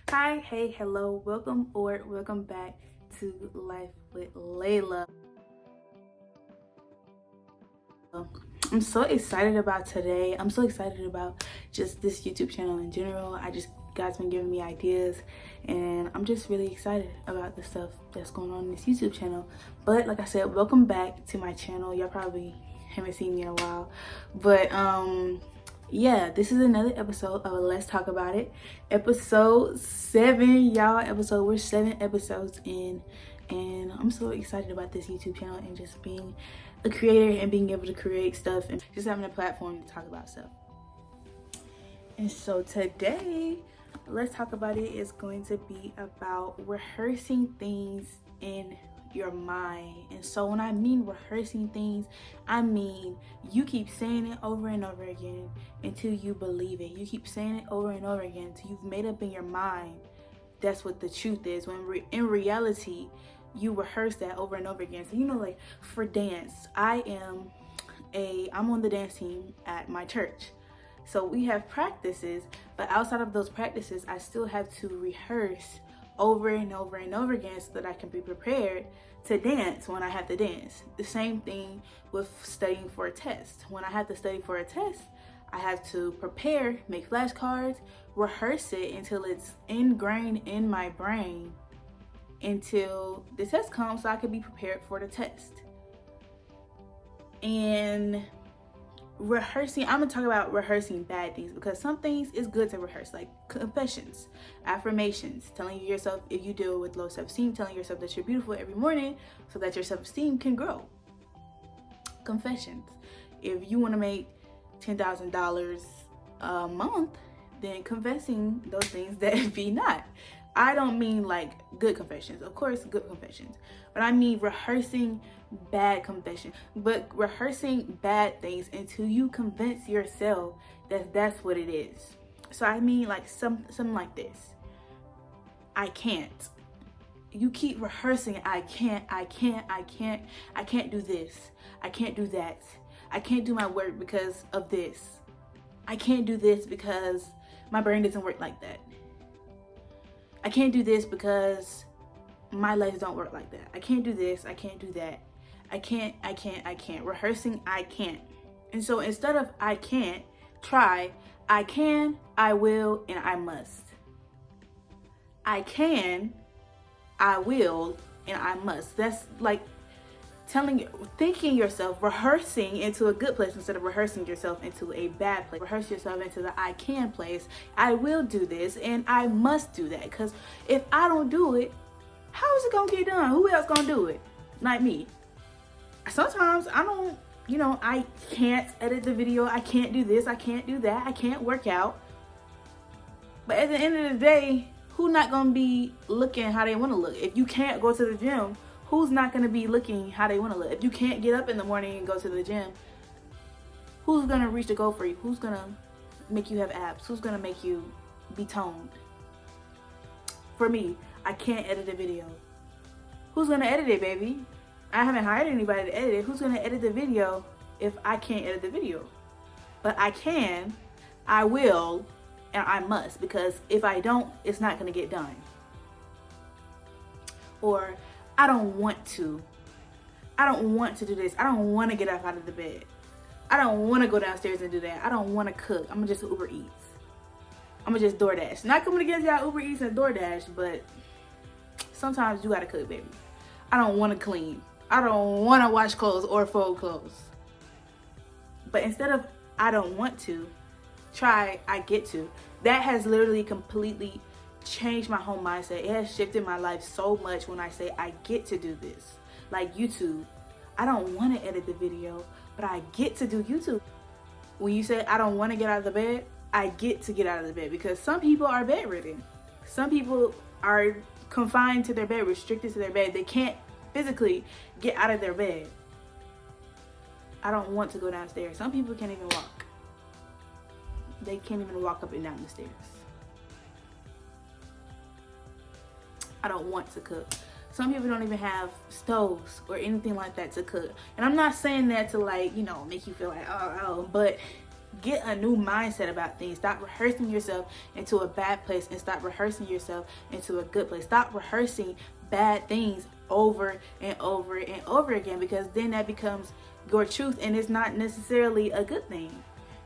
Hi, hey, hello, welcome back to Life with Layla. I'm so excited about today. I'm so excited about just this YouTube channel in general. God's been giving me ideas, and I'm just really excited about the stuff that's going on in this YouTube channel. But like I said, welcome back to my channel. Y'all probably haven't seen me in a while, but yeah, this is another episode of Let's Talk About It, episode 7, y'all. We're 7 episodes in, and I'm so excited about this YouTube channel and just being a creator and being able to create stuff and just having a platform to talk about stuff. And so today, Let's Talk About It is going to be about rehearsing things in your mind. And so when I mean rehearsing things, I mean you keep saying it over and over again until you believe it. You keep saying it over and over again until you've made up in your mind that's what the truth is, when in reality you rehearse that over and over again. So like for dance, I'm on the dance team at my church. So we have practices, but outside of those practices, I still have to rehearse over and over and over again so that I can be prepared to dance when I have to dance. The same thing with studying for a test. When I have to study for a test, I have to prepare, make flashcards, rehearse it until it's ingrained in my brain until the test comes so I can be prepared for the test. And rehearsing, I'm gonna talk about rehearsing bad things, because some things is good to rehearse, like confessions, affirmations, telling yourself, if you deal with low self-esteem, telling yourself that you're beautiful every morning so that your self-esteem can grow. Confessions, if you want to make $10,000 a month, then confessing those things that be not. I don't mean like good confessions, of course, good confessions, but I mean rehearsing bad confessions, but rehearsing bad things until you convince yourself that that's what it is. So I mean like something like this. I can't. You keep rehearsing, I can't do this. I can't do that. I can't do my work because of this. I can't do this because my brain doesn't work like that. I can't do this because my legs don't work like that. I can't do this. I can't do that. I can't. Rehearsing, I can't. And so instead of I can't, try I can, I will, and I must. I can, I will, and I must. That's like thinking yourself, rehearsing into a good place instead of rehearsing yourself into a bad place. Rehearse yourself into the I can place. I will do this and I must do that, because if I don't do it, how is it gonna get done? Who else gonna do it? Not me. Sometimes I can't edit the video. I can't do this. I can't do that. I can't work out. But at the end of the day, who's not gonna be looking how they want to look? If you can't go to the gym, who's not going to be looking how they want to look? If you can't get up in the morning and go to the gym, who's going to reach the goal for you? Who's going to make you have abs? Who's going to make you be toned? For me, I can't edit a video. Who's going to edit it, baby? I haven't hired anybody to edit it. Who's going to edit the video if I can't edit the video? But I can, I will, and I must, because if I don't, it's not going to get done. Or I don't want to. I don't want to do this. I don't want to get up out of the bed. I don't want to go downstairs and do that. I don't want to cook. I'm going to just Uber Eats. I'm going to just DoorDash. Not coming against y'all Uber Eats and DoorDash, but sometimes you got to cook, baby. I don't want to clean. I don't want to wash clothes or fold clothes. But instead of I don't want to, try I get to. That has literally completely changed my whole mindset. It has shifted my life so much when I say I get to do this. Like YouTube, I don't want to edit the video, but I get to do YouTube. When you say I don't want to get out of the bed, I get to get out of the bed, because some people are bedridden. Some people are confined to their bed, restricted to their bed. They can't physically get out of their bed. I don't want to go downstairs. Some people can't even walk. They can't even walk up and down the stairs. I don't want to cook. Some people don't even have stoves or anything like that to cook. And I'm not saying that to make you feel like, oh, but get a new mindset about things. Stop rehearsing yourself into a bad place and stop rehearsing yourself into a good place. Stop rehearsing bad things over and over and over again, because then that becomes your truth and it's not necessarily a good thing.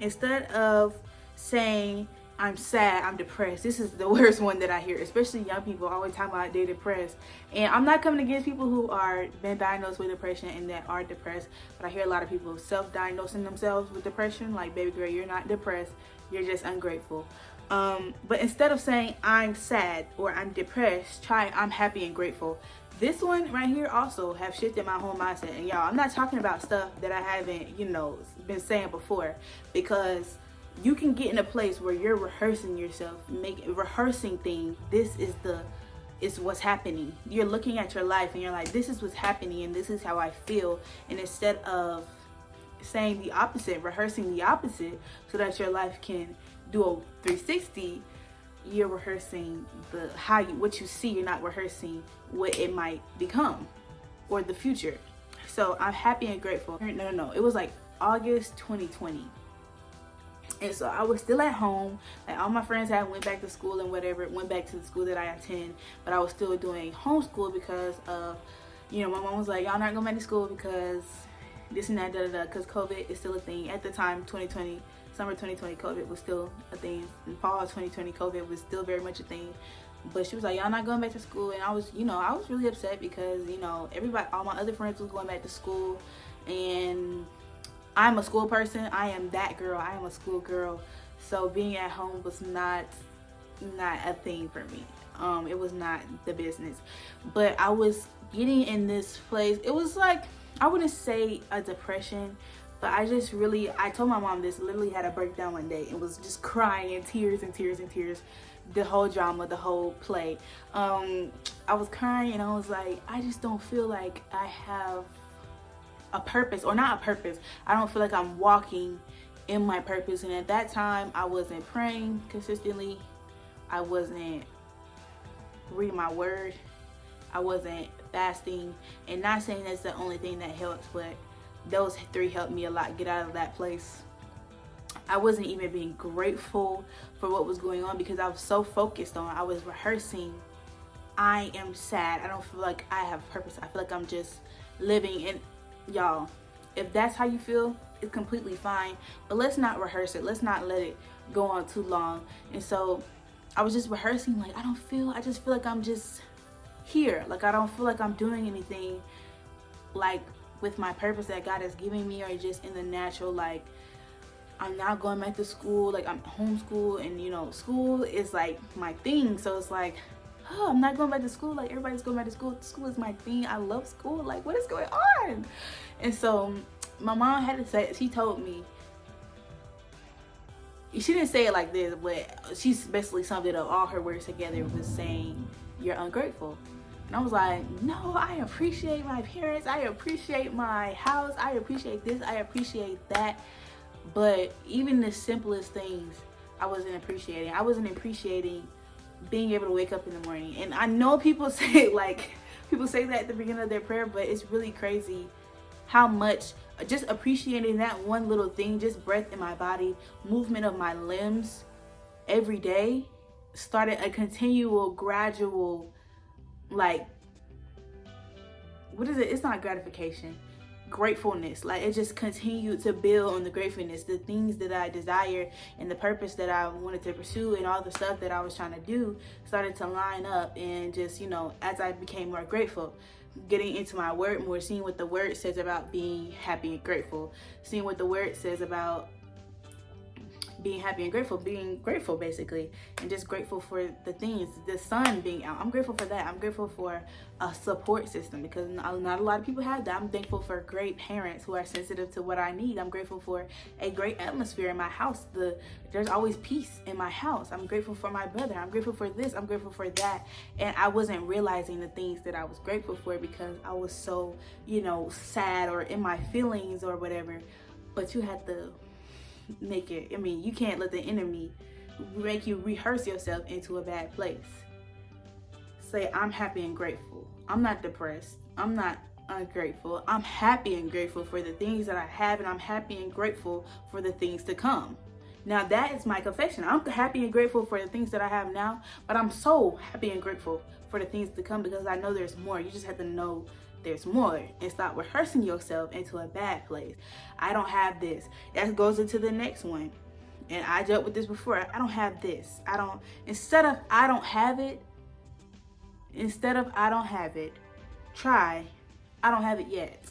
Instead of saying, I'm sad, I'm depressed. This is the worst one that I hear, especially young people always talking about they're depressed. And I'm not coming against people who are been diagnosed with depression and that are depressed, but I hear a lot of people self-diagnosing themselves with depression. Like, baby girl, you're not depressed, you're just ungrateful. But instead of saying I'm sad or I'm depressed, try I'm happy and grateful. This one right here also have shifted my whole mindset. And y'all, I'm not talking about stuff that I haven't, been saying before, because you can get in a place where you're rehearsing yourself, rehearsing things. This is what's happening. You're looking at your life and you're like, this is what's happening and this is how I feel. And instead of saying the opposite, rehearsing the opposite so that your life can do a 360, you're rehearsing what you see. You're not rehearsing what it might become or the future. So I'm happy and grateful. No, it was like August 2020. And so I was still at home. Like, all my friends had went back to school and whatever, went back to the school that I attend, but I was still doing homeschool because of, my mom was like, y'all not going back to school because this and that, because COVID is still a thing. At the time, 2020, summer 2020, COVID was still a thing. In fall of 2020, COVID was still very much a thing. But she was like, y'all not going back to school. And I was really upset because, everybody, all my other friends was going back to school. And I'm a school person. I am that girl. I am a school girl. So being at home was not a thing for me. It was not the business. But I was getting in this place. It was like, I wouldn't say a depression, but I told my mom this, literally had a breakdown one day and was just crying and tears and tears and tears. The whole drama, the whole play. I was crying and I was like, I just don't feel like I have a purpose, or not a purpose. I don't feel like I'm walking in my purpose. And at that time, I wasn't praying consistently. I wasn't reading my word. I wasn't fasting. And not saying that's the only thing that helps, but those three helped me a lot get out of that place. I wasn't even being grateful for what was going on because I was so focused on, I was rehearsing, I am sad. I don't feel like I have purpose. I feel like I'm just living. And y'all, if that's how you feel, it's completely fine, but let's not rehearse it. Let's not let it go on too long. And so I was just rehearsing, like, I just feel like I'm just here. Like, I don't feel like I'm doing anything like with my purpose that God is giving me, or just in the natural, like, I'm not going back to school, like I'm homeschool, and school is like my thing. So it's like, oh, I'm not going back to school. Like, everybody's going back to school. School is my thing. I love school. Like, what is going on? And so my mom had to say, she told me, she didn't say it like this, but she basically summed it up. All her words together was saying, you're ungrateful. And I was like, no, I appreciate my parents. I appreciate my house. I appreciate this. I appreciate that. But even the simplest things, I wasn't appreciating. I wasn't appreciating being able to wake up in the morning. And I know people say that at the beginning of their prayer, but it's really crazy how much just appreciating that one little thing, just breath in my body, movement of my limbs every day, started a continual, gradual, like, what is it? It's not gratification. Gratefulness. Like, it just continued to build on the gratefulness, the things that I desired and the purpose that I wanted to pursue, and all the stuff that I was trying to do started to line up. And just, as I became more grateful, getting into my word more, seeing what the word says about being happy and grateful, seeing what the word says about being happy and being grateful basically, and just grateful for the things, the sun being out. I'm grateful for that. I'm grateful for a support system, because not a lot of people have that. I'm thankful for great parents who are sensitive to what I need. I'm grateful for a great atmosphere in my house. There's always peace in my house. I'm grateful for my brother. I'm grateful for this. I'm grateful for that. And I wasn't realizing the things that I was grateful for because I was so, sad or in my feelings or whatever. But you have to make it, you can't let the enemy make you rehearse yourself into a bad place. Say, I'm happy and grateful. I'm not depressed. I'm not ungrateful. I'm happy and grateful for the things that I have, and I'm happy and grateful for the things to come. Now that is my confession. I'm happy and grateful for the things that I have now, but I'm so happy and grateful for the things to come because I know there's more. You just have to know there's more and stop rehearsing yourself into a bad place. I don't have this. That goes into the next one. And I dealt with this before. I don't have this. Instead of I don't have it, try I don't have it yet.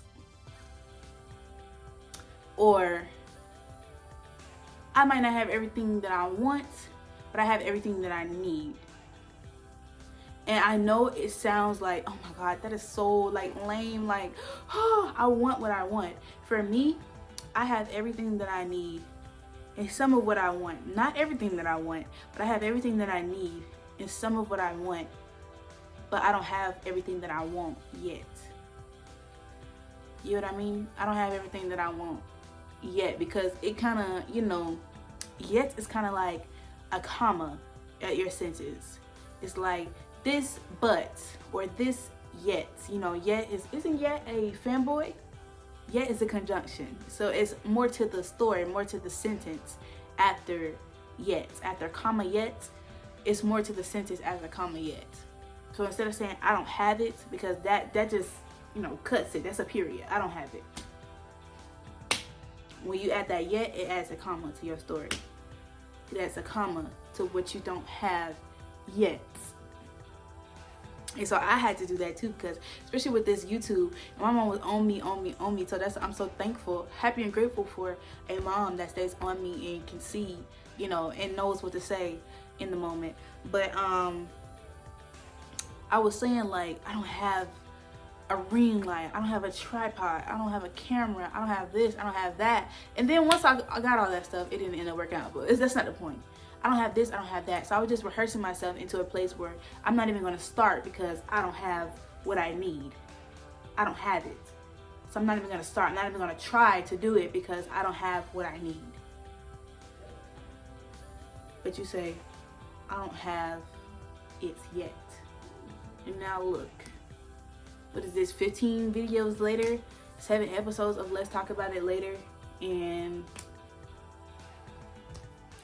Or I might not have everything that I want, but I have everything that I need. And I know it sounds like, oh my God, that is so like lame. Like, oh, I want what I want. For me, I have everything that I need and some of what I want. Not everything that I want, but I have everything that I need and some of what I want. But I don't have everything that I want yet. You know what I mean? I don't have everything that I want yet because it kind of, yet is kind of like a comma at your sentence. It's like this but or this yet. Yet isn't yet a fanboy? Yet is a conjunction. So it's more to the story, more to the sentence after yet. After comma yet, it's more to the sentence after comma yet. So instead of saying I don't have it, because that just cuts it. That's a period. I don't have it. When you add that yet, it adds a comma to your story. It adds a comma to what you don't have yet. And so I had to do that too, because especially with this YouTube, my mom was on me. So I'm so thankful, happy and grateful for a mom that stays on me and can see, and knows what to say in the moment. But I was saying, like, I don't have a ring light, I don't have a tripod, I don't have a camera, I don't have this, I don't have that. And then once I got all that stuff, it didn't end up working out, but that's not the point. I don't have this, I don't have that. So I was just rehearsing myself into a place where I'm not even going to start because I don't have what I need. I don't have it. So I'm not even going to start. I'm not even going to try to do it because I don't have what I need. But you say, I don't have it yet. And now look. What is this, 15 videos later? 7 episodes of Let's Talk About It Later. And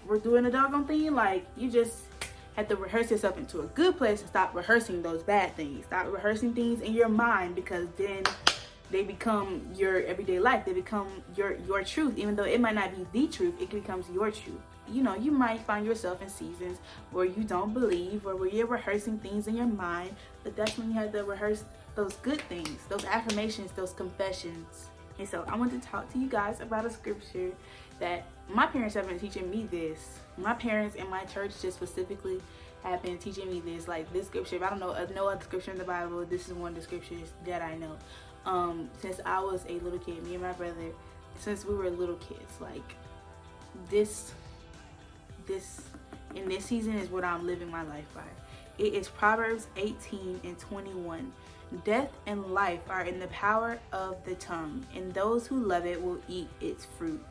we're doing a doggone thing. Like, you just have to rehearse yourself into a good place and stop rehearsing those bad things. Stop rehearsing things in your mind, because then they become your everyday life. They become your truth. Even though it might not be the truth, it becomes your truth. You might find yourself in seasons where you don't believe or where you're rehearsing things in your mind, but that's when you have to rehearse those good things, those affirmations, those confessions. And so I want to talk to you guys about a scripture that my parents have been teaching me this. My parents and my church just specifically have been teaching me this. Like, this scripture, if I don't know no other scripture in the Bible, this is one of the scriptures that I know. Since I was a little kid, me and my brother, since we were little kids, like this in this season is what I'm living my life by. It is Proverbs 18:21. Death and life are in the power of the tongue, and those who love it will eat its fruit.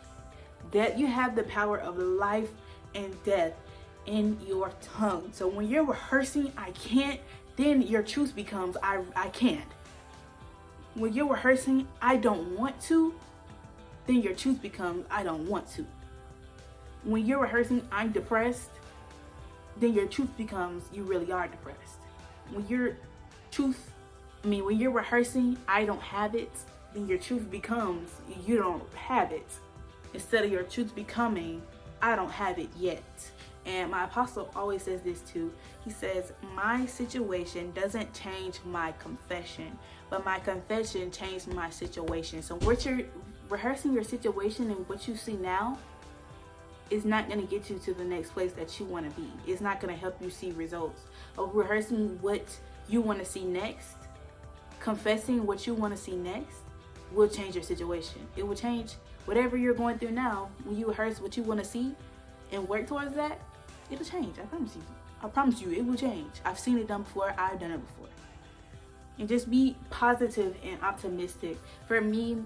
That you have the power of life and death in your tongue. So when you're rehearsing, I can't, then your truth becomes, I can't. When you're rehearsing, I don't want to, then your truth becomes, I don't want to. When you're rehearsing, I'm depressed, then your truth becomes, you really are depressed. When you're rehearsing, I don't have it, then your truth becomes, you don't have it. Instead of your truth becoming, I don't have it yet. And my apostle always says this too. He says, my situation doesn't change my confession, but my confession changed my situation. So what you're rehearsing your situation and what you see now is not going to get you to the next place that you want to be. It's not going to help you see results. Of rehearsing what you want to see next, confessing what you want to see next, will change your situation. It will change whatever you're going through now. When you rehearse what you want to see and work towards that, it'll change. I promise you. I promise you, it will change. I've seen it done before. I've done it before. And just be positive and optimistic. For me,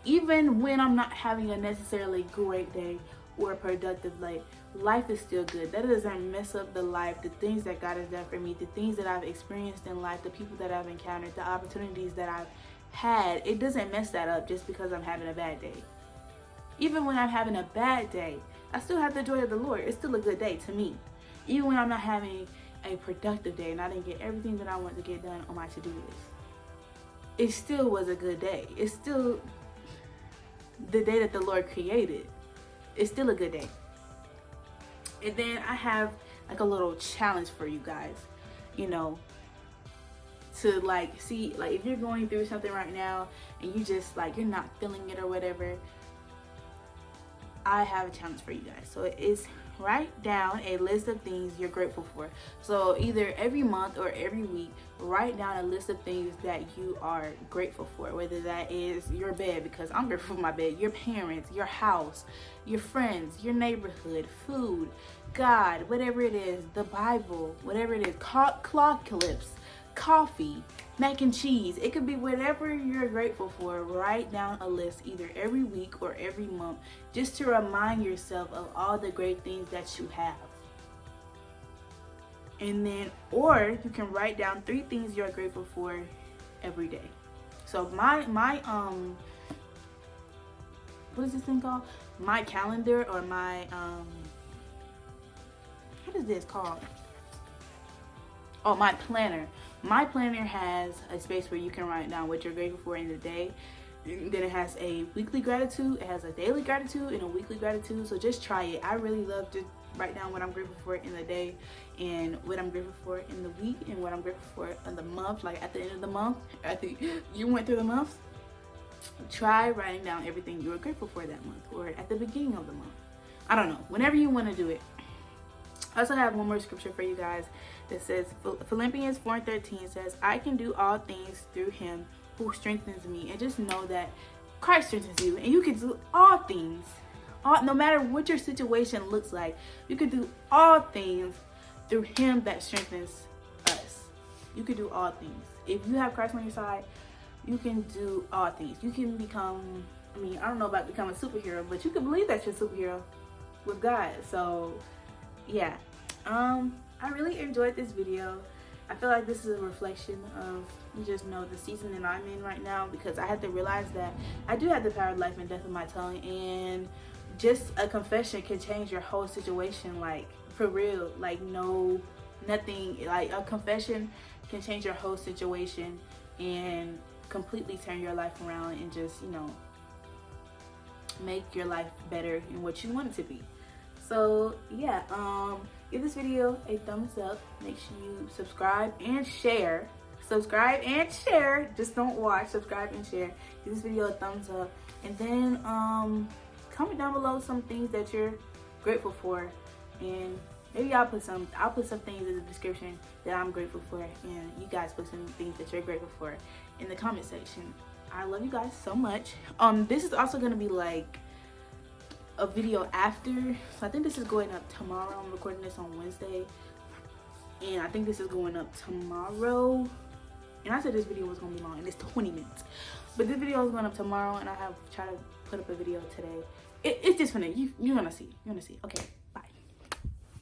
even when I'm not having a necessarily great day, or productive. Like, life is still good. That doesn't mess up the life, the things that God has done for me, the things that I've experienced in life, the people that I've encountered, the opportunities that I've had. It doesn't mess that up just because I'm having a bad day. Even when I'm having a bad day, I still have the joy of the Lord. It's still a good day to me. Even when I'm not having a productive day and I didn't get everything that I want to get done on my to-do list, it still was a good day. It's still the day that the Lord created. It's still a good day. And then I have like a little challenge for you guys, you know, to like see, like, if you're going through something right now and you just like, you're not feeling it or whatever, I have a challenge for you guys. So it is, write down a list of things you're grateful for. So either every month or every week, write down a list of things that you are grateful for, whether that is your bed, because I'm grateful for my bed, your parents, your house, your friends, your neighborhood, food, God, whatever it is, the Bible, whatever it is, cloth clips, coffee, mac and cheese. It could be whatever you're grateful for. Write down a list either every week or every month, just to remind yourself of all the great things that you have. And then, or you can write down 3 things you're grateful for every day. So my what is this thing called? My calendar, or my what is this called? Oh, my planner. My planner has a space where you can write down what you're grateful for in the day. Then it has a weekly gratitude, it has a daily gratitude, and a weekly gratitude. So just try it. I really love to write down what I'm grateful for in the day, and what I'm grateful for in the week, and what I'm grateful for in the month. Like at the end of the month, after you went through the month, try writing down everything you were grateful for that month, or at the beginning of the month. I don't know, whenever you want to do it. I also have one more scripture for you guys that says, Philippians 4:13 says, I can do all things through him who strengthens me. And just know that Christ strengthens you, and you can do all things. No matter what your situation looks like, you can do all things through him that strengthens us. You can do all things. If you have Christ on your side, you can do all things. You can become, I mean, I don't know about becoming a superhero, but you can believe that you're a superhero with God. So yeah, I really enjoyed this video. I feel like this is a reflection of, you just know, the season that I'm in right now, because I had to realize that I do have the power of life and death in my tongue, and just a confession can change your whole situation, like for real. Like nothing, like a confession can change your whole situation and completely turn your life around, and just, you know, make your life better in what you want it to be. So yeah, give this video a thumbs up. Make sure you subscribe and share. Just don't watch. Subscribe and share. Give this video a thumbs up, and then comment down below some things that you're grateful for, and maybe I'll put some things in the description that I'm grateful for, and you guys put some things that you're grateful for in the comment section. I love you guys so much. This is also gonna be like a video after, so I think this is going up tomorrow. I'm recording this on Wednesday, and I think this is going up tomorrow. And I said this video was gonna be long, and it's 20 minutes, but this video is going up tomorrow, and I have tried to put up a video today. It's just funny. You're gonna see. Okay.